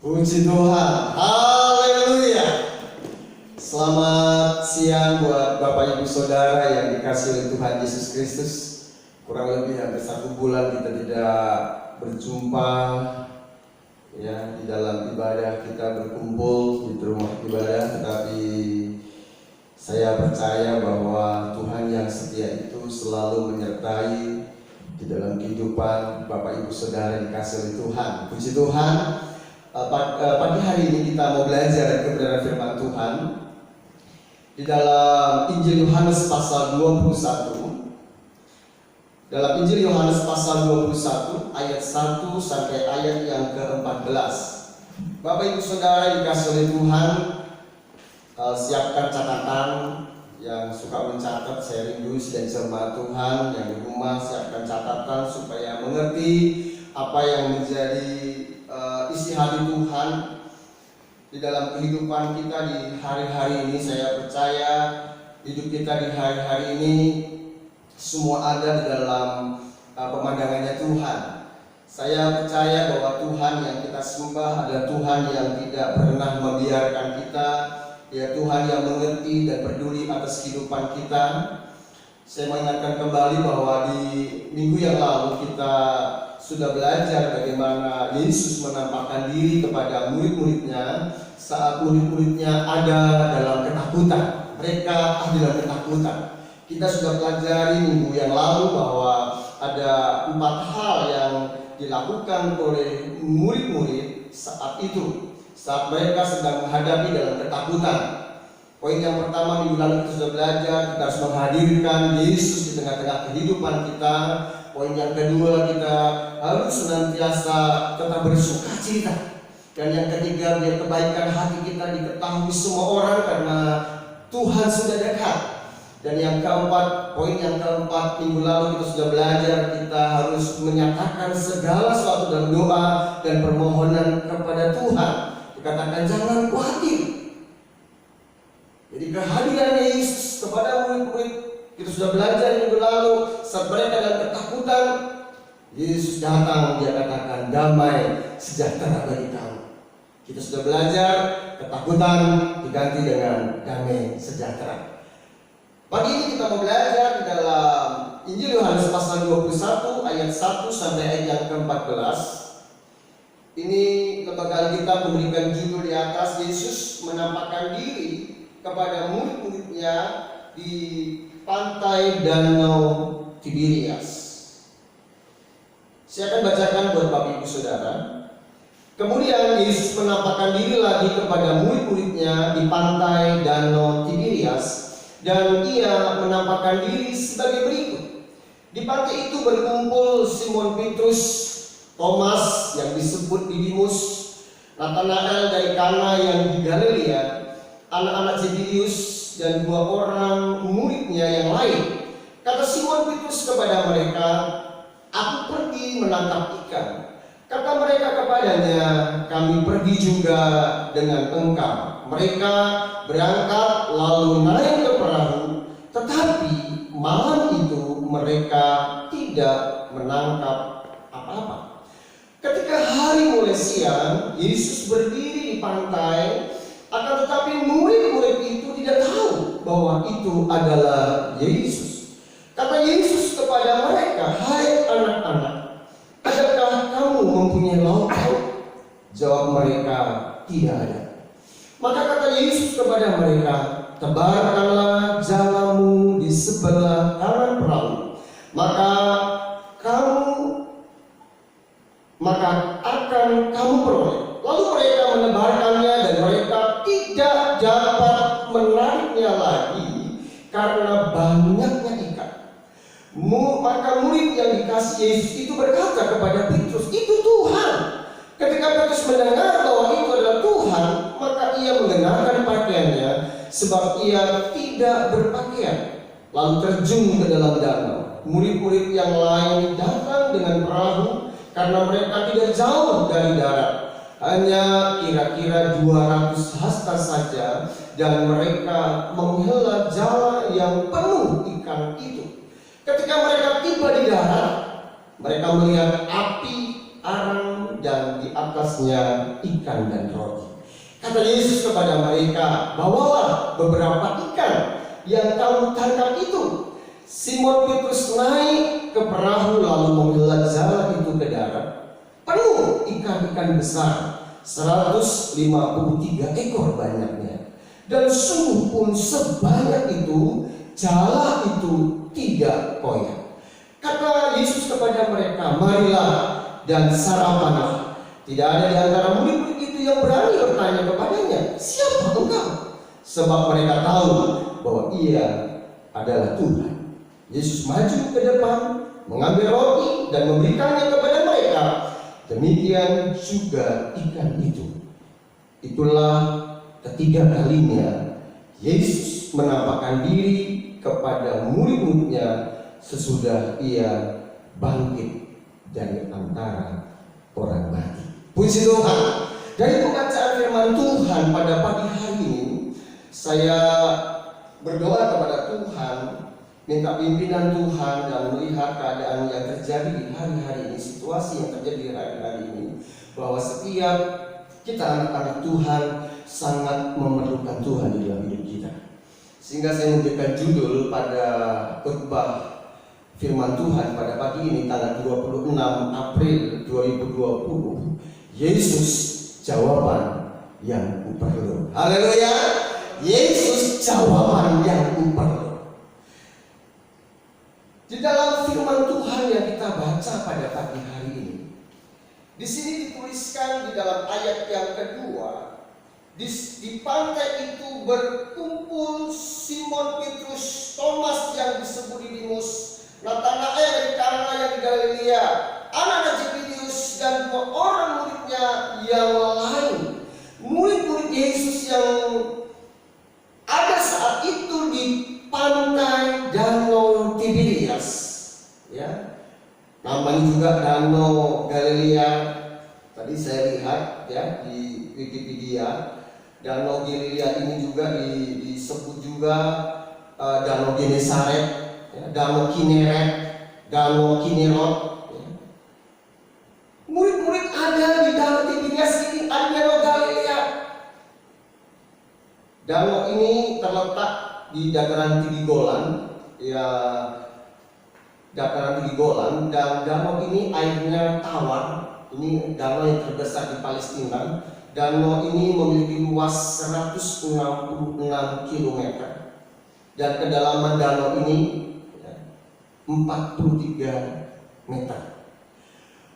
Puji Tuhan, haleluya. Selamat siang buat Bapak Ibu Saudara yang dikasihi oleh Tuhan Yesus Kristus. Kurang lebih hampir 1 bulan kita tidak berjumpa ya di dalam ibadah, kita berkumpul di rumah ibadah, tetapi saya percaya bahwa Tuhan yang setia itu selalu menyertai di dalam kehidupan Bapak Ibu Saudara yang dikasihi oleh Tuhan. Puji Tuhan. Pagi hari ini kita mau belajar kebenaran firman Tuhan di dalam Injil Yohanes pasal 21. Dalam Injil Yohanes pasal 21 ayat 1 sampai ayat yang ke-14. Bapak Ibu Saudara yang dikasihi oleh Tuhan, siapkan catatan. Yang suka mencatat, sharing news dan firman Tuhan. Yang di rumah siapkan catatan supaya mengerti apa yang menjadi isi hati Tuhan di dalam kehidupan kita di hari-hari ini. Saya percaya hidup kita di hari-hari ini semua ada di dalam pemandangannya Tuhan. Saya percaya bahwa Tuhan yang kita sembah adalah Tuhan yang tidak pernah membiarkan kita, ya Tuhan yang mengerti dan peduli atas kehidupan kita. Saya mengingatkan kembali bahwa di minggu yang lalu kita sudah belajar bagaimana Yesus menampakkan diri kepada murid-muridnya saat murid-muridnya ada dalam ketakutan. Mereka ada dalam ketakutan. Kita sudah pelajari minggu yang lalu bahwa ada 4 hal yang dilakukan oleh murid-murid saat itu, saat mereka sedang menghadapi dalam ketakutan. Poin yang pertama minggu lalu kita sudah belajar, kita harus menghadirkan Yesus di tengah-tengah kehidupan kita. Poin yang kedua, kita harus senantiasa tetap bersuka cita. Dan yang ketiga, biar kebaikan hati kita diketahui semua orang karena Tuhan sudah dekat. Dan yang keempat, poin yang keempat minggu lalu kita sudah belajar, kita harus menyatakan segala sesuatu dalam doa dan permohonan kepada Tuhan. Dikatakan jangan khawatir. Jadi kehadiran Yesus kepada murid-murid kita sudah belajar minggu lalu, saat mereka dalam ketakutan, Yesus datang, dia katakan damai sejahtera bagi kamu. Kita sudah belajar ketakutan diganti dengan damai sejahtera. Pagi ini kita mau belajar di dalam Injil Yohanes pasal 21 ayat 1 sampai ayat yang ke-14. Ini lembaga Alkitab memberikan judul di atas, Yesus menampakkan diri kepada murid-muridnya di pantai Danau Tiberias. Saya akan bacakan buat Bapak Ibu Saudara. Kemudian Yesus menampakkan diri lagi kepada murid-muridnya di pantai Danau Tiberias, dan ia menampakkan diri sebagai berikut. Di pantai itu berkumpul Simon Petrus, Thomas yang disebut Didimus, Natanael dari Kana yang di Galilea, anak-anak Zebedius, dan 2 orang muridnya yang lain. Kata Simon Petrus kepada mereka, "Aku pergi menangkap ikan." Kata mereka kepadanya, "Kami pergi juga dengan engkau." Mereka berangkat lalu naik ke perahu, tetapi malam itu mereka tidak menangkap apa-apa. Ketika hari mulai siang, Yesus berdiri di pantai, akan tetapi murid-murid itu tidak tahu bahwa itu adalah Yesus. Kata Yesus kepada mereka, "Hai anak-anak, adakah kamu mempunyai lauk pauk?" Jawab mereka, "Tidak ada." Maka kata Yesus kepada mereka, "Tebarkanlah jalamu di sebelah kanan perahu, maka akan kamu peroleh." Lalu mereka menebarkannya dan mereka tidak dapat menariknya lagi karena banyaknya ikan. Maka murid yang dikasih Yesus itu berkata kepada Petrus, "Itu Tuhan." Ketika Petrus mendengar bahwa itu adalah Tuhan, maka ia mengenakan pakaiannya sebab ia tidak berpakaian, lalu terjun ke dalam danau. Murid-murid yang lain datang dengan perahu karena mereka tidak jauh dari darat, hanya kira-kira 200 hasta saja, dan mereka menghela jala yang penuh ikan itu. Ketika mereka tiba di darat, mereka melihat api arang dan di atasnya ikan dan roti. Kata Yesus kepada mereka, bawalah beberapa ikan yang kamu tangkap itu. Simon Petrus naik ke perahu lalu mengelar jala itu ke darat. Penuh ikan-ikan besar, 153 ekor banyaknya. Dan sungguh pun sebanyak itu, jala itu tidak koyak. Kata Yesus kepada mereka, marilah dan sarapanlah. Tidak ada di antara murid-murid itu yang berani bertanya kepadanya, siapa engkau? Sebab mereka tahu bahwa ia adalah Tuhan. Yesus maju ke depan, mengambil roti dan memberikannya kepada mereka. Demikian juga ikan itu. Itulah ketiga kalinya Yesus menampakkan diri kepada murid-muridnya sesudah ia bangkit dari antara orang mati. Puji Tuhan. Dari pembacaan firman Tuhan pada pagi hari ini, saya berdoa kepada Tuhan, minta pimpinan Tuhan dan melihat keadaan yang terjadi di hari-hari ini, situasi yang terjadi di hari-hari ini, bahwa setiap kita anak-anak Tuhan sangat memerlukan Tuhan di dalam hidup kita. Sehingga saya memberikan judul pada khotbah firman Tuhan pada pagi ini tanggal 26 April 2020, Yesus jawaban yang kuperlu. Haleluya. Yesus jawaban yang kuperlu. Di dalam firman Tuhan yang kita baca pada pagi hari ini, di sini dituliskan di dalam ayat yang kedua, di pantai itu berkumpul Simon Petrus, Thomas yang disebut Didimus, Natanael dari Kana yang di Galilea, anak Zebedius, dan dua orang muridnya yang lain. Murid-murid Yesus yang ada saat itu di pantai Danau Tiberias, ya, namanya juga Danau Galilea. Tadi saya lihat ya di Wikipedia, Danau Galilea ini juga disebut juga Danau Genesaret, ya, Danau Kineret, Danau Kinerot. Ya. Murid-murid ada di Danau Tiberias ini, ada Danau Galilea. Danau ini terletak di dataran tinggi Golan, ya, dataran tinggi Golan, dan danau ini airnya tawar. Ini danau yang terbesar di Palestina. Danau ini memiliki luas 166 km dan kedalaman danau ini 43 meter.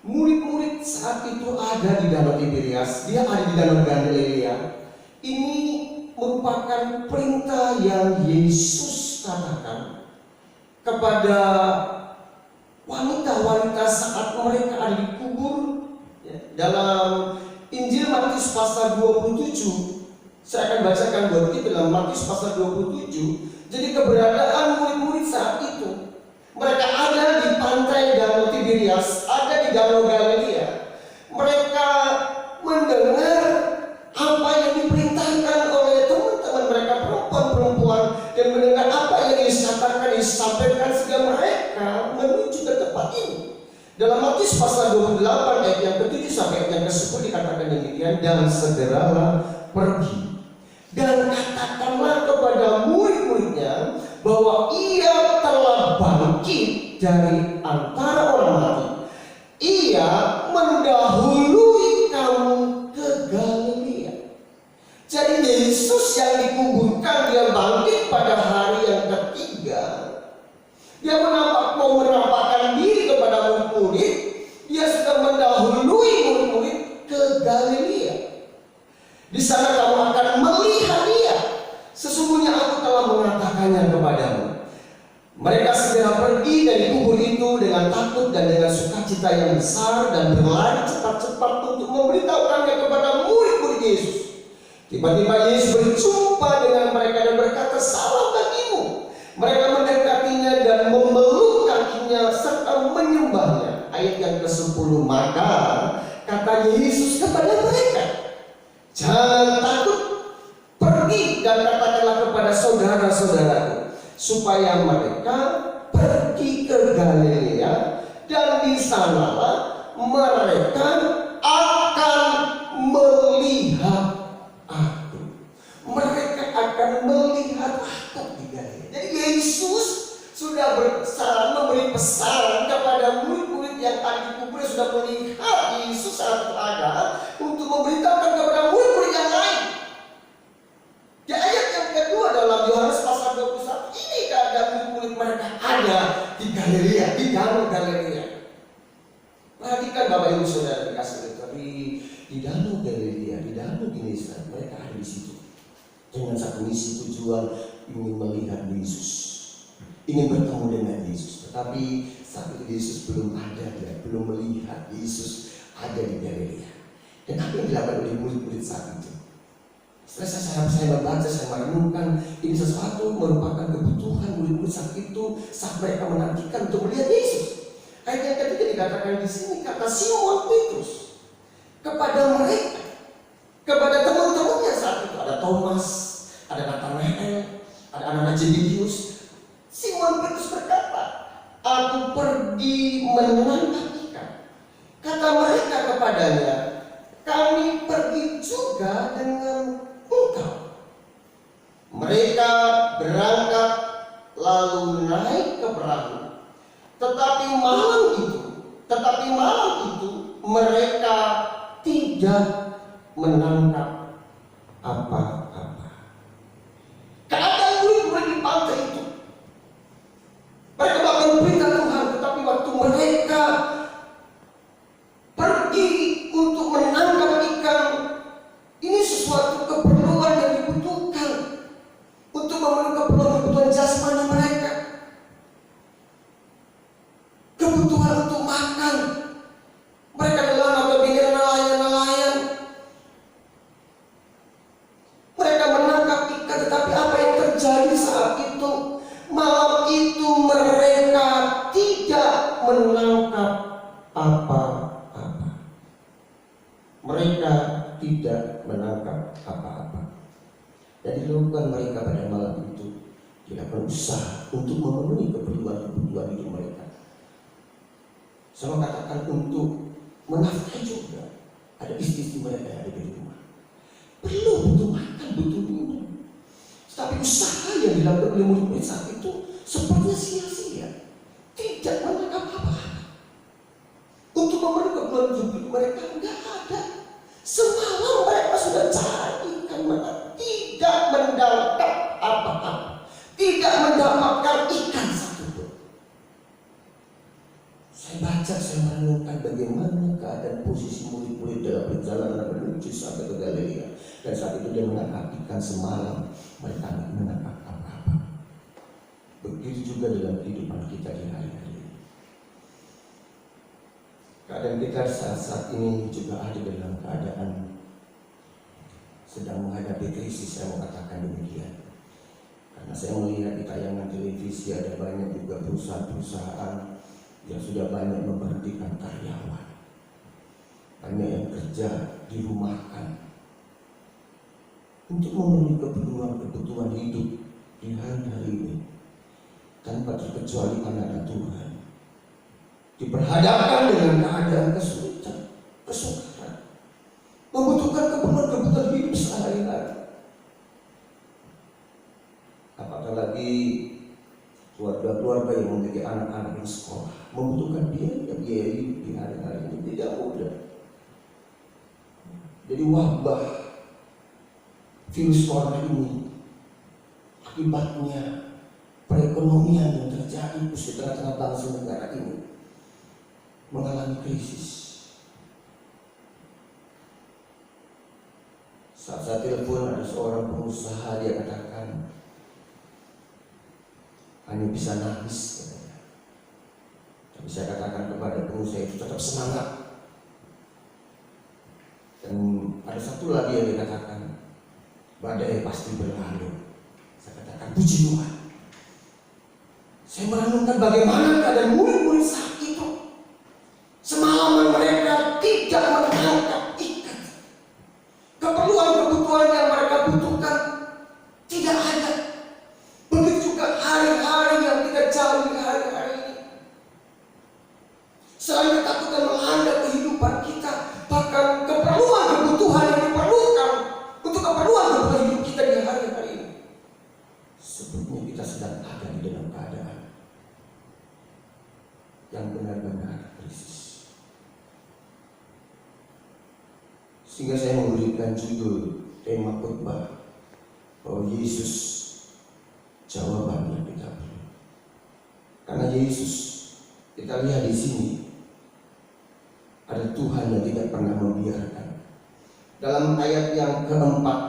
Murid-murid saat itu ada di Danau Tiberias, dia ada di Danau Galilea. Ini merupakan perintah yang Yesus katakan kepada wanita-wanita saat mereka ada di kubur, ya. Dalam Injil Matius pasal 27, saya akan bacakan buat kita dalam Matius pasal 27. Jadi keberadaan murid-murid saat itu, mereka ada di pantai Danau Tiberias, ada di Danau Galilea. Mereka mendengar apa yang diperintahkan oleh teman-teman mereka, perempuan-perempuan, dan mendengar apa yang disampaikan sehingga mereka menuju ke tempat ini. Dalam Matius pasal 28 ayat yang ke-7 sampai ayat yang ke-10 dikatakan demikian, dan segeralah pergi dan katakanlah kepada murid-muridnya bahwa ia telah bangkit dari antara orang mati. Ia mendahului kamu ke Galilea. Jadi Yesus yang dikuburkan, dia bangkit pada hari yang ketiga. Dia mau menampakkan diri kepada murid-murid. Dia sudah mendahului murid-murid ke Galilea. Di sana kamu akan melihat dia. Sesungguhnya aku telah mengatakannya kepadamu. Mereka segera pergi dari kubur itu dengan takut dan dengan sukacita yang besar dan berlari cepat-cepat untuk memberitahukannya kepada murid-murid Yesus. Tiba-tiba Yesus berjumpa dengan mereka dan berkata, "Salam bagimu." Mereka mendekatinya dan memeluk kakinya serta menyembahnya. Ayat yang ke-10, maka kata Yesus kepada mereka, "Jangan takut, pergi dan katakanlah kepada saudara-saudaraku supaya mereka pergi ke Galilea, dan di sanalah mereka akan melihat aku. Mereka akan melihat aku di Galilea. Jadi Yesus sudah memberi pesan kepada murid-murid yang tadi dikubur, sudah melihat Yesus saat itu ada, untuk memberitakan kepada murid-murid yang lain. Di ayat yang kedua dalam Yohanes pasal 21, ini keadaan murid-murid mereka ada di Galilea, di Danau Galilea. Perhatikan Bapak Ibu Saudara dikasih di Danau Galilea, di Danau Genesaret, mereka ada di situ dengan satu misi tujuan ingin melihat Yesus, ingin bertemu dengan Yesus. Tetapi saat itu Yesus belum ada, belum melihat Yesus ada di Galilea. Dan apa yang dilakukan oleh murid-murid saat itu? Setelah saya membaca, saya merenungkan, ini sesuatu merupakan kebutuhan murid-murid saat itu, saat mereka menantikan untuk melihat Yesus. Ayat yang ketiga dikatakan di sini, kata Simon Petrus kepada mereka, kepada teman-temannya saat itu, ada Thomas, ada Nathanael, ada anak-anak Zebedeus. Simon Petrus berkata, aku pergi menangkap ikan. Kata mereka kepadanya, kami pergi juga dengan engkau. Mereka berangkat lalu naik ke perahu. Tetapi malam itu mereka tidak menangkap apa-apa. Keadaan murid-murid di pantai itu, mereka bahkan berita Tuhan, tetapi waktu mereka pergi untuk menangkap ikan, ini sesuatu keperluan yang dibutuhkan untuk memenuhi kebutuhan jasmani mereka, kebutuhan untuk makan. Mereka adalah notabene nelayan-nelayan. Mereka menangkap ikan, tetapi apa yang terjadi saat itu? Malam itu mereka tidak menangkap apa-apa. Mereka tidak menangkap apa-apa. Dan dilakukan mereka pada malam itu tidak berusaha untuk memenuhi kebutuhan hidup mereka. Saya katakan untuk menafkahi juga. Ada istri-istri mereka yang ada di rumah, perlu butuh makan, butuh minum. Tapi usaha yang dilakukan oleh murid-murid saat itu sepertinya sia-sia, tidak menangkap apa-apa. Untuk memenuhi kebutuhan hidup mereka tidak ada. Semalam mereka sudah cari ikan, tidak mendapatkan apa-apa, tidak mendapatkan ikan satupun. Saya baca, saya merenungkan bagaimana keadaan posisi murid-murid dalam perjalanan menuju sampai ke Galilea. Dan saat itu dia menangkap ikan semalam, mereka tidak menangkap apa-apa. Begitu juga dalam kehidupan kita di hari-hari ini. Keadaan kita saat ini juga ada dalam keadaan sedang menghadapi krisis, saya mau katakan demikian. Karena saya melihat di tayangan televisi ada banyak juga perusahaan-perusahaan yang sudah banyak memberhentikan karyawan, banyak yang kerja dirumahkan untuk memenuhi kebutuhan hidup di hari-hari ini, tanpa terkecuali anak-anak Tuhan diperhadapkan dengan keadaan kesulitan, kesukaran, membutuhkan kebutuhan hidup sehari-hari. Apakah lagi keluarga-keluarga yang memiliki anak-anak di sekolah membutuhkan biaya hidup di hari-hari ini tidak mudah. Jadi wabah virus corona ini akibatnya perekonomian yang terjadi di tengah-tengah bangsa negara ini mengalami krisis. Saat saya telepon ada seorang pengusaha, dia katakan hanya bisa nangis katanya. Tapi saya katakan kepada pengusaha itu tetap semangat. Dan ada satu lagi yang dikatakan, badai pasti berlalu. Saya katakan puji Tuhan. Saya merenungkan bagaimana keadaan murid-murid saat itu. Semalaman mereka tidak menangkap ikan. Kebutuhan yang mereka butuhkan tidak ada. Begitu juga hari-hari yang kita jalani hari-hari ini. Selain ketakutan melanda kehidupan kita, bahkan Sehingga saya memberikan judul tema khotbah bahwa Yesus jawaban yang kita beri. Karena Yesus, kita lihat di sini ada Tuhan yang tidak pernah membiarkan. Dalam ayat yang keempat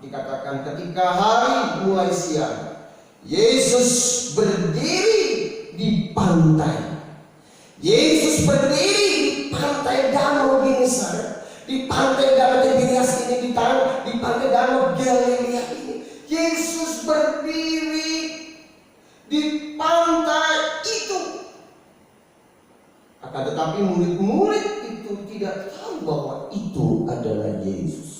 dikatakan ketika hari mulai siang, Yesus berdiri di pantai. Yesus berdiri di pantai Danau Genesaret, di pantai Danau Tiberias ini, di pantai Danau Galilea ini. Yesus berdiri di pantai itu. Akan tetapi murid-murid itu tidak tahu bahwa itu adalah Yesus.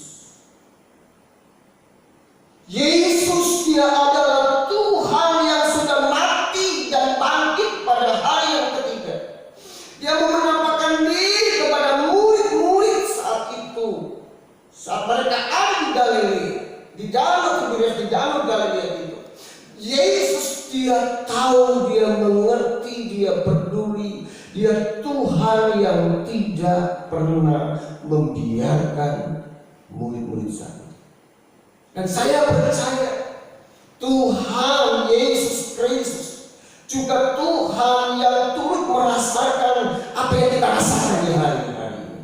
Yesus dia adalah Tuhan yang sudah mati dan bangkit pada hari yang ketiga. Dia menampakkan diri kepada murid-murid saat itu, saat mereka ada di Galilea, di Danau Tiberias, di Danau Galilea itu. Yesus dia tahu, dia mengerti, dia peduli. Dia Tuhan yang tidak pernah membiarkan murid-murid saya. Dan saya percaya Tuhan Yesus Kristus juga Tuhan yang turut merasakan apa yang kita rasakan di hari-hari ini.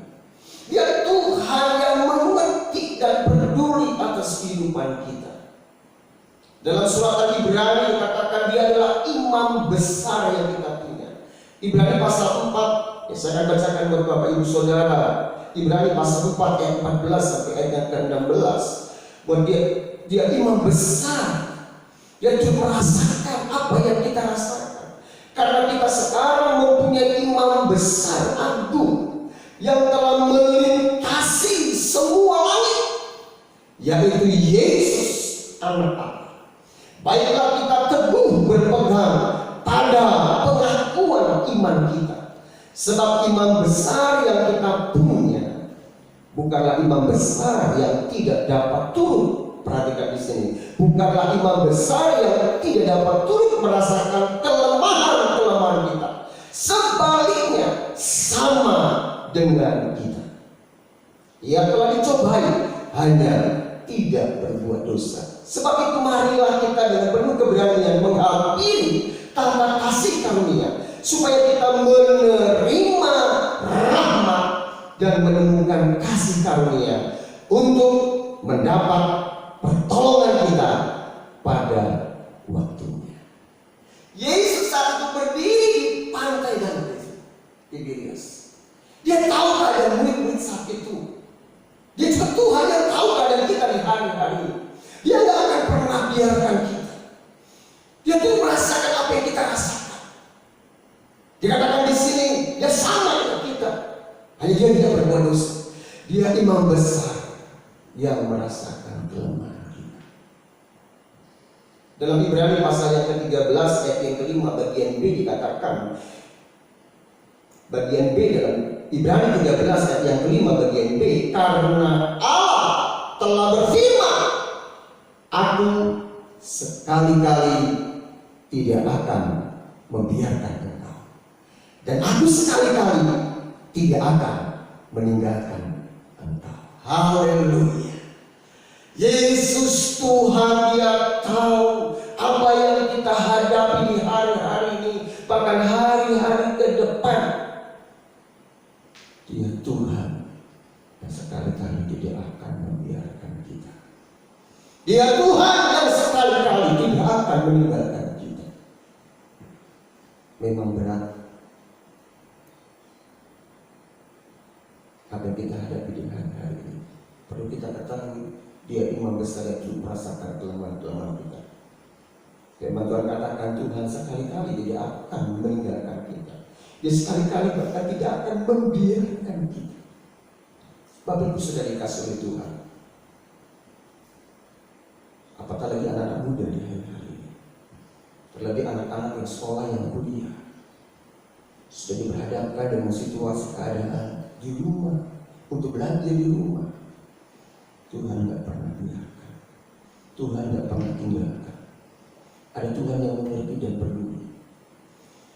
Dia Tuhan yang mengerti dan peduli atas kehidupan kita. Dalam surat Al-Ibrani dikatakan dia adalah imam besar yang kita punya. Ibrani pasal 4, saya akan bacakan buat Bapak Ibu Saudara. Ibrani pasal 4 ayat 14 sampai ayat ke-16. Buat dia imam besar. Dia juga merasakan apa yang kita rasakan. Karena kita sekarang mempunyai imam besar agung yang telah melintasi semua langit, yaitu Yesus Anak Allah. Baiklah kita teguh berpegang pada pengakuan iman kita. Sebab imam besar yang kita punya bukanlah imam besar yang tidak dapat turut. Perhatikan di sini, bukanlah imam besar yang tidak dapat turut merasakan kelemahan-kelemahan kita. Sebaliknya sama dengan kita. Ia telah dicobai, hanya tidak berbuat dosa. Sebab itu marilah kita dengan penuh keberanian menghampiri tanpa kasih karunia, supaya kita menerima rahmat dan menemukan kasih karunia untuk mendapat pertolongan kita pada waktunya. Yesus saat itu berdiri di pantai Danau Tiberias. Dia tahu keadaan murid-murid saat itu. Dia juga Tuhan yang tahu keadaan kita di hari-hari ini. Dia tidak akan pernah biarkan kita. Dia tuh merasakan apa yang kita rasakan. Dikatakan di sini, dia sama dengan kita. Hanya dia tidak berbuat dosa. Dia imam besar yang merasakan kelemahan kita. Dalam Ibrani pasal yang ke-13 ayat yang kelima bagian B dikatakan, bagian B dalam Ibrani 13 ayat yang kelima bagian B, karena Allah telah berfirman, aku sekali-kali tidak akan membiarkan engkau, dan aku sekali-kali tidak akan meninggalkan engkau. Haleluya. Yesus Tuhan, dia tahu apa yang kita hadapi di hari-hari ini, bahkan hari-hari ke depan. Dia Tuhan yang sekali-kali tidak akan membiarkan kita. Dia Tuhan yang sekali-kali tidak akan meninggalkan kita. Memang berat apa yang kita hadapi di hari-hari ini. Perlu kita ketahui, dia imam besar yang merasakan kelemahan-kelemahan kita. Firman Tuhan katakan Tuhan sekali-kali tidak akan meninggalkan kita. Dia sekali-kali bahkan tidak akan membiarkan kita. Bapak Ibu sudah dikasih oleh Tuhan. Apatah lagi anak-anak muda di hari-hari ini. Terlebih anak-anak yang sekolah, yang kuliah, sudah diberhadapkan dengan situasi keadaan di rumah, untuk belajar di rumah. Tuhan tidak pernah biarkan. Tuhan tidak pernah tinggalkan. Ada Tuhan yang mengerti dan peduli.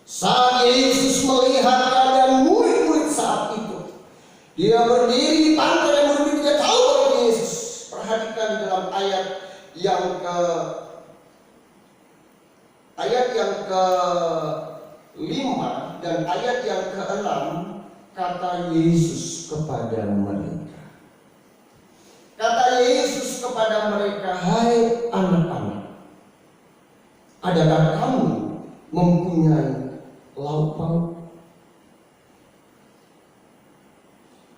Saat Yesus melihat keadaan murid-murid saat itu, dia berdiri di pantai dan murid-murid dia tahu ayat yang ke-5 dan ayat yang ke-6, kata Yesus kepada mereka. Kata Yesus kepada mereka, "Hai anak-anak, adakah kamu mempunyai lauk pauk?"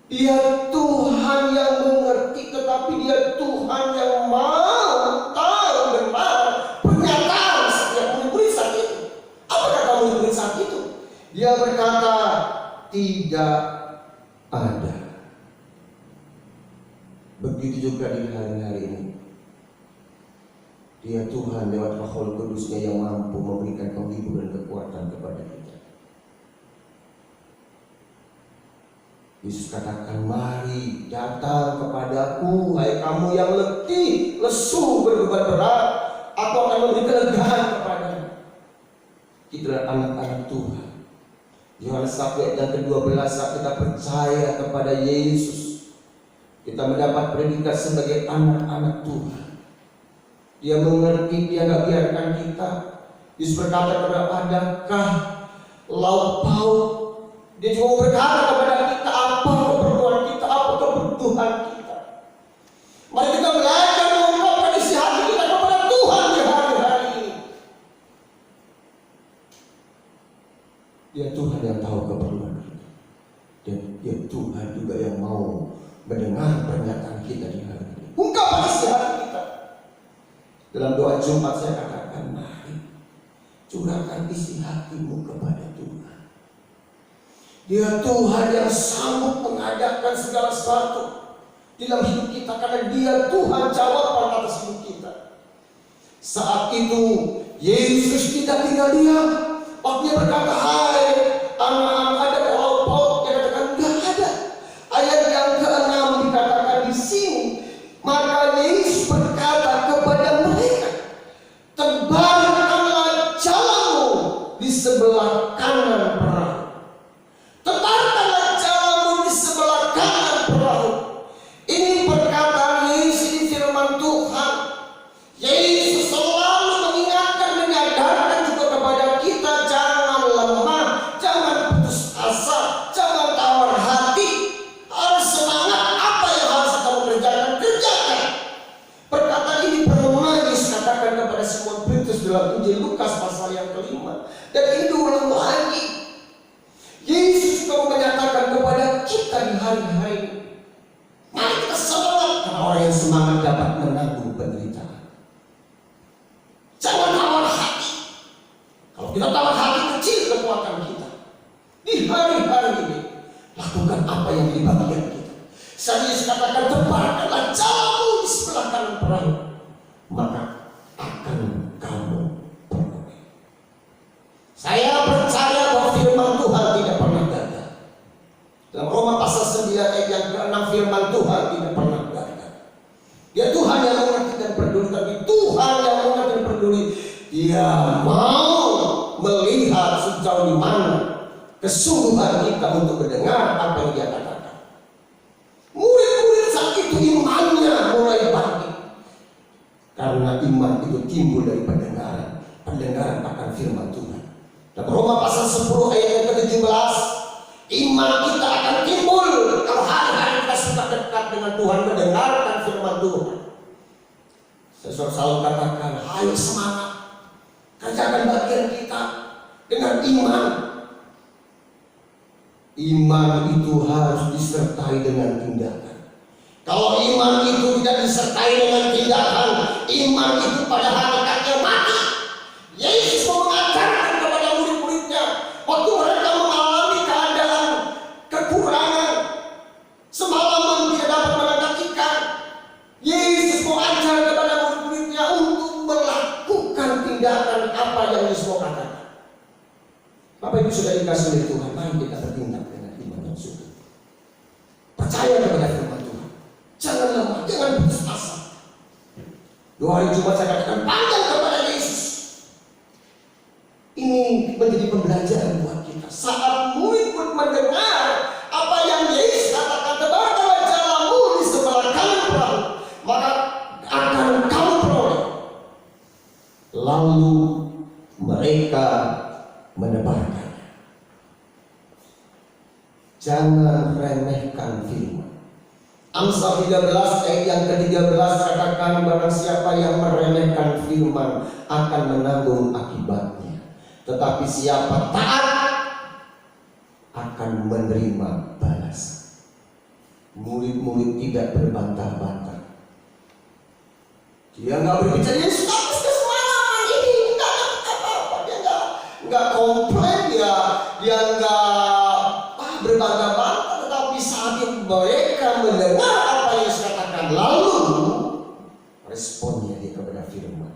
Dia Tuhan yang mengerti, tetapi dia Tuhan yang mau tahu benar pernyataan setiap murid saat itu. Apa kata murid saat itu? Dia berkata, "Tidak ada." Begitu juga di hari-hari ini. Dia Tuhan lewat Roh Kudus-Nya yang mampu memberikan penghibur dan kekuatan kepada kita. Yesus katakan, "Mari datang kepadaku, hai kamu yang letih, lesu, berbeban berat, aku akan memberi kelegaan kepadamu." Kita adalah anak-anak Tuhan. Yohanes 1 ayat yang ke-12, saat kita percaya kepada Yesus, kita mendapat predikat sebagai anak-anak Tuhan. Dia mengerti, dia gak biarkan kita. Yesus berkata kepada, "Adakah lauk pauk?" Dia juga berkata kepada kita, apa keperluan kita, apa kebutuhan kita. Mari kita belajar mengungkapkan isi hati kita kepada Tuhan di hari-hari ini. Dia Tuhan yang tahu keperluan kita, dan dia Tuhan juga yang mau mendengar pernyataan kita di hari ini. Ungkapkan isi hati kita. Dalam doa Jumat saya katakan, mari curahkan isi hatimu kepada Tuhan. Dia Tuhan yang sanggup mengadakan segala sesuatu dalam hidup kita, karena dia Tuhan jawaban atas hidup kita. Saat itu Yesus tidak tinggal diam. Waktu dia berkata, "Hai anak-anak, ada lauk pauk?" Dia katakan, "Enggak ada." Ayat yang ke-6 dikatakan di sini, maka Yesus berkata kepada mereka, "Tebarkanlah jalamu di sebelah kanan perahu." Tebarkanlah jalamu di sebelah kanan perahu. Ini perkataan Yesus, ini firman Tuhan. Yesus selalu mengingatkan, menyadarkan juga kepada kita, jangan lemah, jangan putus asa, jangan tawar hati. Harus semangat, apa yang harus kamu kerjakan, kerjakan. Perkataan ini pernah Yesus katakan kepada Simon Petrus dalam Injil Lukas pasal yang ke-5. Dan ini diulang lagi. Yesus juga menyatakan kepada kita di hari-hari ini, mari kita semangat, karena orang yang semangat dapat menanggung penderitaan. Jangan tawar hati. Kalau kita tawar hati, kecil kekuatan kita. Di hari-hari ini, lakukan apa yang di bagian kita. Saat Yesus katakan, tebarkanlah jalamu di sebelah kanan perahu, maka akan kamu peroleh. Saya percaya bahwa firman Tuhan tidak pernah gagal. Dalam Roma pasal 9 ayat yang ke-6, firman Tuhan tidak pernah gagal. Dia Tuhan yang mengerti dan peduli, tapi Tuhan yang mengerti dan peduli, dia mau melihat sejauh di mana kesungguhan kita untuk mendengar apa yang dia katakan. Murid-murid saat itu imannya mulai bangkit, karena iman itu timbul dari pendengaran, pendengaran akan firman Tuhan. Dan Roma pasal 10 ayat yang ke-17, iman kita akan timbul kalau hari-hari kita suka dekat dengan Tuhan, mendengarkan firman Tuhan. Saya selalu katakan, ayo semangat, kerjakan bagian kita dengan iman. Iman itu harus disertai dengan tindakan. Kalau iman itu tidak disertai dengan tindakan, iman itu pada hakikatnya mati. Yesus mengajarkan kepada murid-muridnya waktu mereka mengalami keadaan kekurangan, semalaman tidak dapat menangkap ikan. Yesus mengajar kepada murid-muridnya untuk melakukan tindakan apa yang Yesus mau katakan. Bapak Ibu sudah dikasih oleh Tuhan, mari kita bertindak dengan iman yang sungguh. Percaya kepada firman Tuhan. Jangan lemah, jangan putus asa. 2 hari Jumat saya katakan, panggil kepada Yesus. Ini menjadi pembelajaran buat kita. Saat murid-murid mendengar apa yang Yesus katakan, tebarkanlah jalamu di sebelah kanan perahu, maka akan pasal 13 ayat yang ke-13 katakan, barang siapa yang meremehkan firman akan menanggung akibatnya, tetapi siapa taat akan menerima balasan. Murid-murid tidak berbantah-bantah. Dia nggak berbicara Yesus habis ke semalaman ini, nggak apa-apa, dia nggak komplain, dia nggak berbantah-bantah, tetapi saat mereka mendengar apa yang Yesus katakan, lalu responnya dia kepada firman,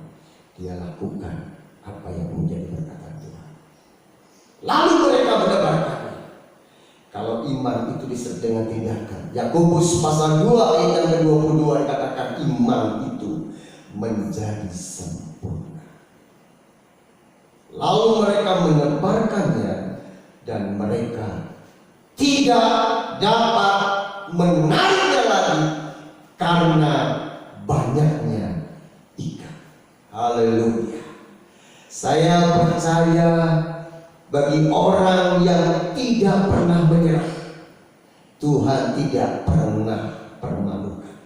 dia lakukan apa yang menjadi perkataan Tuhan. Lalu mereka mendebarkannya. Kalau iman itu disertai dengan tindakan, Yakobus pasal 2 ayat yang ke-22 dikatakan iman itu menjadi sempurna. Lalu mereka menebarkannya dan mereka tidak dapat menariknya lagi karena banyaknya ikan. Haleluya. Saya percaya bagi orang yang tidak pernah menyerah, Tuhan tidak pernah permalukan.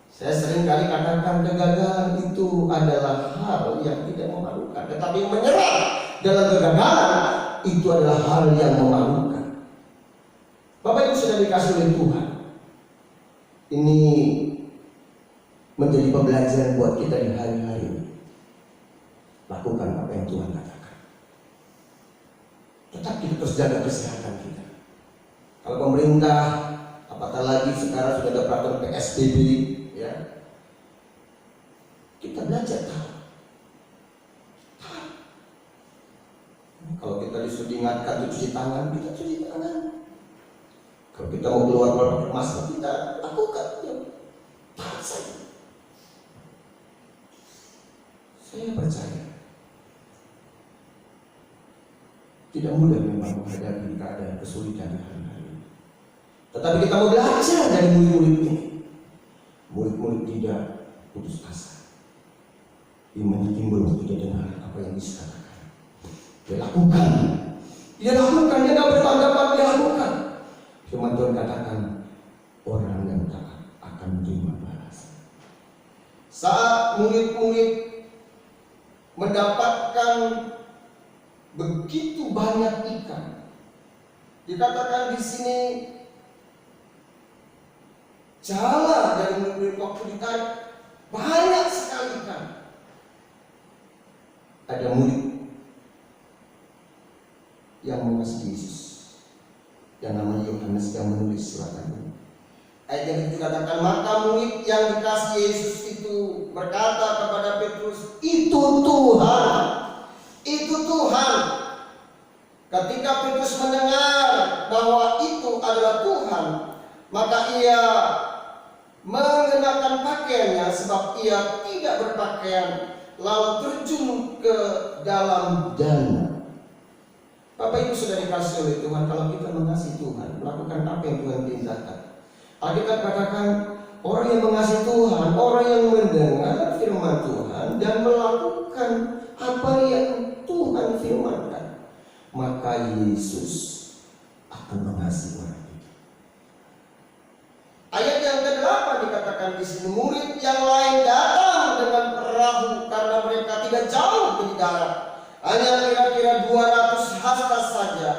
Saya sering kali katakan kegagalan itu adalah hal yang tidak memalukan, tetapi menyerah dalam kegagalan itu adalah hal yang memalukan. Bapak Ibu sudah dikasih oleh Tuhan. Ini menjadi pembelajaran buat kita di hari-hari ini. Lakukan apa yang Tuhan katakan. Tetap kita terus jaga kesehatan kita. Kalau pemerintah, apatah lagi sekarang sudah ada peraturan PSBB, ya, kita belajar tahu. Kalau kita disuruh diingatkan cuci tangan, kita cuci tangan. Kalau kita mau keluar pakai masker, kita lakukan. Ya, taat saja. Saya percaya tidak mudah memang menghadapi keadaan kesulitan di hari-hari ini. Tetapi kita mau belajar dari murid-murid ini. Murid-murid tidak putus asa. Imannya timbul waktu dia dengar apa yang dikatakan. Dia lakukan. Dia tidak bertanggapan, dia lakukan. Firman Tuhan katakan, orang yang taat akan menerima balasan. Saat murid-murid mendapatkan begitu banyak ikan, dikatakan di sini jala dari murid-murid waktu ditarik banyak sekali ikan. Ada murid yang mengasihi Yesus, yang namanya Yohanes, yang menulis surat ini. Ayat yang dikatakan, maka murid yang dikasihi Yesus itu berkata kepada Petrus, itu Tuhan. Itu Tuhan. Ketika Petrus mendengar bahwa itu adalah Tuhan, maka ia mengenakan pakaiannya, sebab ia tidak berpakaian, lalu terjun ke dalam danau. Bapak Ibu sudah dikasih oleh Tuhan. Kalau kita mengasihi Tuhan, melakukan apa yang Tuhan perintahkan. Alkitab katakan, orang yang mengasihi Tuhan, orang yang mendengar firman Tuhan dan melakukan apa yang Tuhan firmankan, maka Yesus akan mengasihi orang itu. Ayat yang ke-8 dikatakan di sini, murid yang lain datang dengan perahu karena mereka tidak jauh ke darat, hanya kira-kira 200 hasta saja,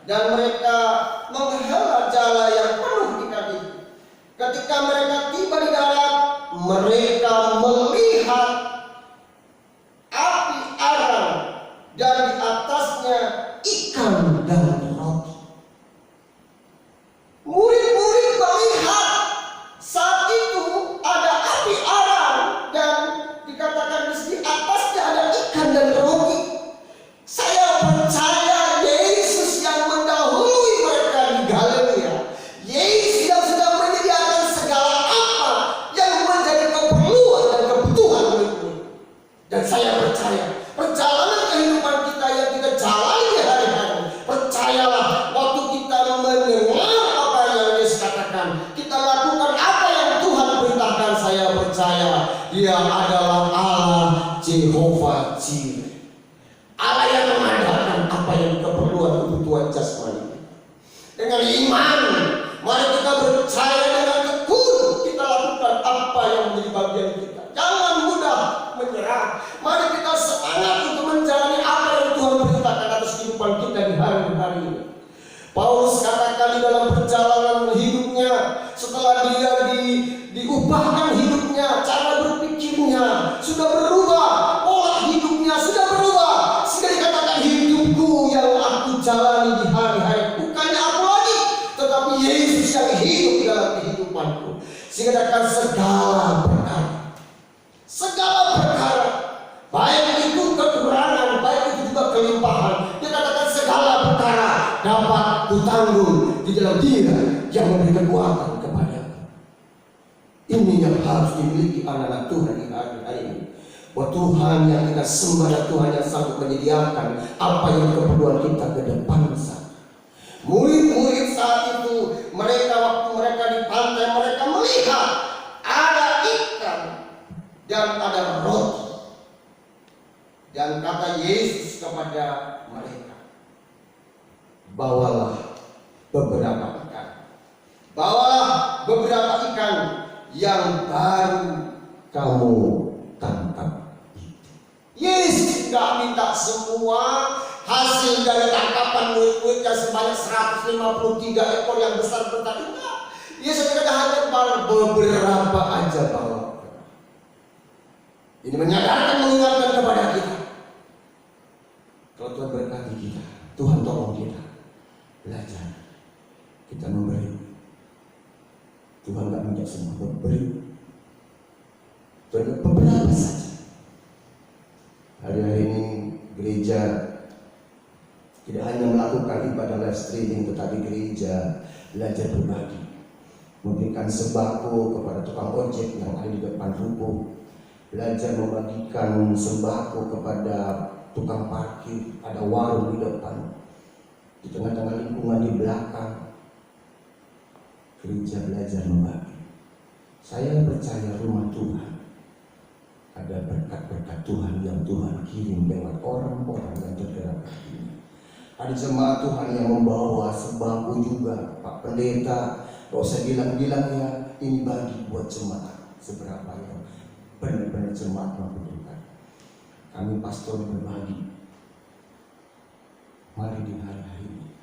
dan mereka menghela jala yang penuh ikan itu. Ketika mereka tiba di darat, mereka melihat api arang dan di atasnya ikan dan roti. Murid-murid melihat saat itu ada api arang dan dikatakan di sini atasnya ada ikan dan roti. Saya percaya Yesus yang mendahului mereka di Galilea, Yesus yang sudah menyediakan segala apa yang menjadi keperluan dan kebutuhan murid-murid. Dan saya percaya perjalanan kehidupan kita yang kita jalani hari-hari, percayalah waktu kita mendengar apa yang Yesus katakan, kita lakukan apa yang Tuhan perintahkan, saya percaya Dia adalah Allah Jehovah Jireh, Allah yang mengadakan apa yang kebutuhan jasmani. Dengan iman, mari kita percaya dengan tekun bertanggul di dalam Dia yang memberi kekuatan kepada. Ini yang harus dimiliki anak-anak Tuhan di hari ini. Bahwa Tuhan yang kita sembah dan Tuhan yang sanggup menyediakan apa yang keperluan kita ke depan sana. Murid-murid saat itu, mereka waktu mereka di pantai, mereka melihat ada ikan dan ada roti. Dan kata Yesus kepada mereka, bawalah beberapa ikan. Bawalah beberapa ikan yang baru kamu tangkap. Yesus tidak minta semua hasil dari tangkapan murid-muridnya sebanyak 153 ekor yang besar-besar. Yesus tidak hanya beberapa aja bawa. Ini menyadarkan, mengingatkan kepada kita. Kalau Tuhan berkati kita, Tuhan tolong kita belajar, kita memberi. Tuhan tidak minta semua, memberi. Tuhan beberapa saja. Hari-hari ini gereja tidak hanya melakukan ibadah live streaming, tetapi gereja belajar berbagi, memberikan sembako kepada tukang ojek yang ada di depan ruko, belajar membagikan sembako kepada tukang parkir, ada warung di depan, di tengah-tengah lingkungan di belakang. Gereja belajar membagi. Saya percaya rumah Tuhan ada berkat-berkat Tuhan yang Tuhan kirim lewat orang-orang yang tergerak hatinya. Ada jemaat Tuhan yang membawa sembako juga. Pak Pendeta, gak usah bilang-bilang ya, ini bagi buat jemaat seberapa yang benar-benar jemaat membutuhkan. Kami pastor berbagi. Mari di hari-hari ini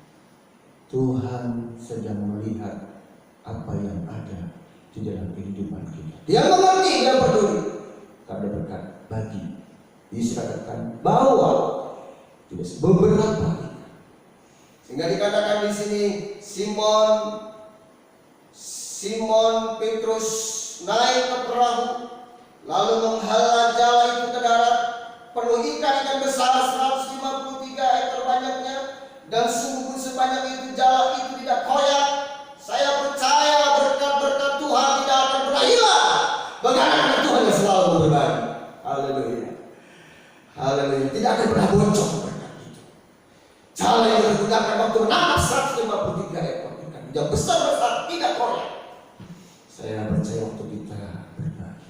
Tuhan sedang melihat apa yang ada di dalam kehidupan kita. Dia mengerti, dia peduli. Ada berkat bagi. Yesus katakan bawa tidak beberapa. Sehingga dikatakan di sini Simon Petrus naik ke perahu, lalu menghala jala itu ke darat, penuh ikan besar 153 ekor banyaknya, dan sungguh sebanyak itu jala itu tidak koyak. Saya percaya berkat-berkat Tuhan tidak akan pernah hilang bagi anak Tuhan yang selalu berbagi. Haleluya. Haleluya. Tidak akan pernah bocor berkat itu. Jala yang digunakan waktu menangkap 153 ekor ikan yang besar-besar tidak koyak. Saya percaya waktu kita berbagi,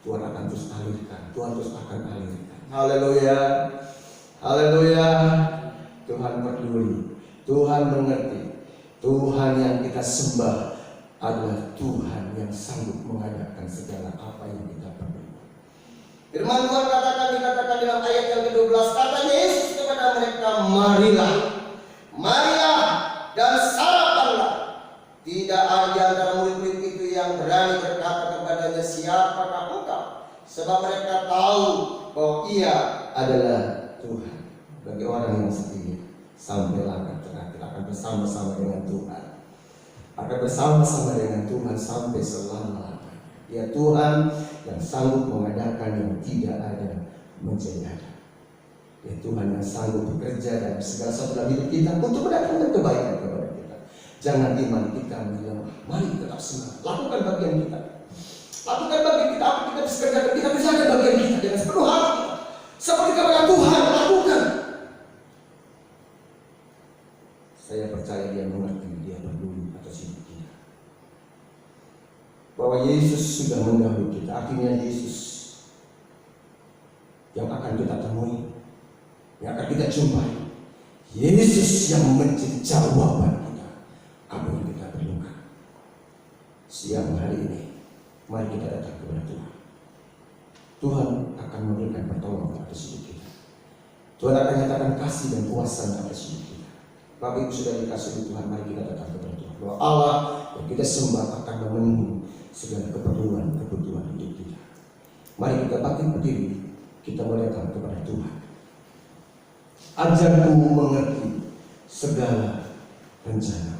Tuhan akan terus alirkan. Tuhan terus akan alirkan. Haleluya. Haleluya. Tuhan peduli. Tuhan mengerti. Tuhan yang kita sembah adalah Tuhan yang sanggup mengadakan segala apa yang kita perlukan. Firman Tuhan dikatakan dalam ayat yang ke-12, kata Yesus kepada mereka, marilah, marilah dan sarapanlah. Tidak ada di antara murid-murid itu yang berani berkata kepadanya, siapakah engkau? Sebab mereka tahu bahwa Ia adalah Tuhan. Bagi orang yang setia sampai langkah terakhir akan bersama-sama dengan Tuhan, akan bersama-sama dengan Tuhan sampai selama-lamanya. Ya Tuhan yang sanggup mengadakan yang tidak ada menjadi ada. Ya Tuhan yang sanggup bekerja dalam segala sesuatu dalam hidup kita untuk mendatangkan kebaikan kepada kita. Jangan iman kita melemah. Mari tetap semangat. Lakukan bagian kita. Lakukan bagian kita. Apa kita bisa kerjakan? Kita kerjakan bagian kita dengan sepenuh hati kita. Seperti kepada Tuhan, lakukan. Saya percaya Dia mengerti, Dia peduli atas hidup kita. Bahwa Yesus sudah mendahului kita. Artinya Yesus yang akan kita temui, yang akan kita jumpai. Yesus yang menjadi jawaban kita apa yang kita perlukan. Siang hari ini, mari kita datang kepada Tuhan. Tuhan akan memberikan pertolongan atas hidup kita. Tuhan akan nyatakan kasih dan kuasa atas hidup kita. Bapak Ibu sudah dikasih di Tuhan, mari kita datang kepada Tuhan. Bahwa Allah yang kita sembah akan memenuhi segala kebutuhan hidup kita. Mari kita bangkit berdiri, kita mulai datang kepada Tuhan. Ajarku mengerti segala rencana.